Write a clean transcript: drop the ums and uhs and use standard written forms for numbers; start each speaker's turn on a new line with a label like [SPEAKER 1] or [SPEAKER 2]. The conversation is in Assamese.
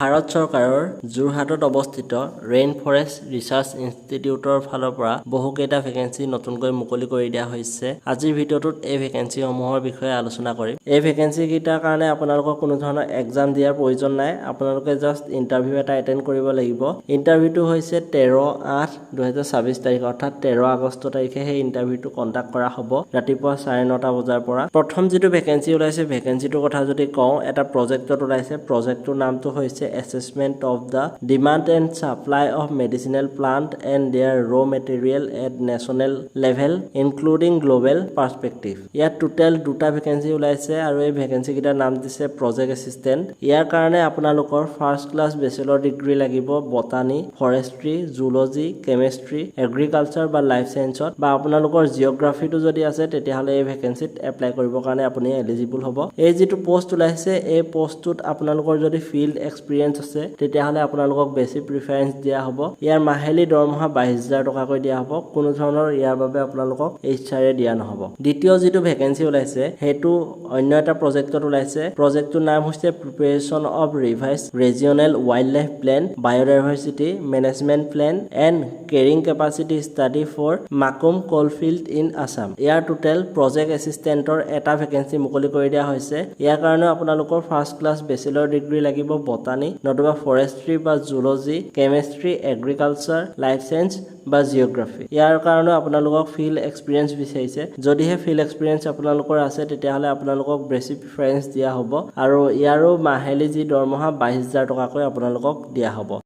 [SPEAKER 1] ভাৰত চৰকাৰৰ যোৰহাটত অৱস্থিত ৰেইন ফৰেষ্ট ৰিচাৰ্চ ইনষ্টিটিউটৰ ফালৰ পৰা বহুকেইটা ভেকেন্সি নতুনকৈ মুকলি কৰি দিয়া হৈছে। আজিৰ ভিডিঅ'টোত এই ভেকেন্সিসমূহৰ বিষয়ে আলোচনা কৰিম। এই ভেকেন্সি কেইটাৰ কাৰণে আপোনালোকক কোনো ধৰণৰ এক্সাম দিয়াৰ প্ৰয়োজন নাই। আপোনালোকে জাষ্ট ইণ্টাৰভিউ এটা এটেণ্ড কৰিব লাগিব। ইণ্টাৰভিউটো হৈছে 13/8/2026 তাৰিখ অৰ্থাৎ 13 আগষ্ট তাৰিখে সেই ইণ্টাৰভিউটো কণ্ডাক্ট কৰা হ'ব ৰাতিপুৱা 9:30 বজাৰ পৰা। প্ৰথম যিটো ভেকেন্সি ওলাইছে ভেকেন্সিটোৰ কথা যদি কওঁ এটা প্ৰজেক্টত ওলাইছে। প্ৰজেক্টটোৰ নামটো হৈছে Assessment of the demand and supply of medicinal plant and their raw material at national level including global perspective. ইয়াত টোটেল দুটা ভেকেন্সি ওলাইছে আৰু এই ভেকেন্সি কেইটাৰ নাম দিছে প্ৰজেক্ট এছিষ্টেণ্ট। ইয়াৰ কাৰণে আপোনালোকৰ ফাৰ্ষ্ট ক্লাছ বেচেলৰ ডিগ্ৰী লাগিব botany, forestry, zoology, chemistry, agriculture বা লাইফ সায়েন্সত বা আপোনালোকৰ জিঅ'গ্ৰাফিটো যদি আছে তেতিয়াহ'লে এই ভেকেন্সিত এপ্লাই কৰিবৰ কাৰণে আপুনি এলিজিবল হ'ব। এই যিটো পোষ্ট ওলাইছে এই পোষ্টটোত আপোনালোকৰ যদি ফিল্ড এক্সপিৰিয়েঞ্চ আছে তেতিয়াহ'লে আপোনালোকক বেছি প্ৰিফাৰেন্স দিয়া হ'ব। ইয়াৰ মাহিলী দৰমহা 22,000 টকাকৈ দিয়া হ'ব। কোনো ধৰণৰ ইয়াৰ বাবে আপোনালোকক HR দিয়া নহ'ব। দ্বিতীয় যিটো ভেকেন্সি ওলাইছে সেইটো অন্য এটা প্ৰজেক্টত ওলাইছে। প্ৰজেক্টটোৰ নাম হৈছে preparation of revised regional wild life plan, biodiversity management plan and carrying capacity study for Makum coalfield in Assam. ইয়াৰ টোটেল প্ৰজেক্ট এছিষ্টেণ্টৰ এটা ভেকেন্সি মুকলি কৰি দিয়া হৈছে। ইয়াৰ কাৰণে আপোনালোকৰ ফাৰ্ষ্ট ক্লাছ বেচেলৰ ডিগ্ৰী লাগিব বটানী নতুবা ফৰেষ্ট্ৰি বা zoology, chemistry, agriculture, life science বা জিঅ'গ্ৰাফি। ইয়াৰ কাৰণে আপোনালোকক ফিল্ড এক্সপিৰিয়েঞ্চ বিচাৰিছে। যদিহে ফিল্ড এক্সপিৰিয়েঞ্চ আপোনালোকৰ আছে তেতিয়াহ'লে আপোনালোকক বেছি প্ৰিফাৰেন্স দিয়া হ'ব আৰু ইয়াৰো মাহিলী যি দৰমহা 22,000 টকাকৈ আপোনালোকক দিয়া হ'ব।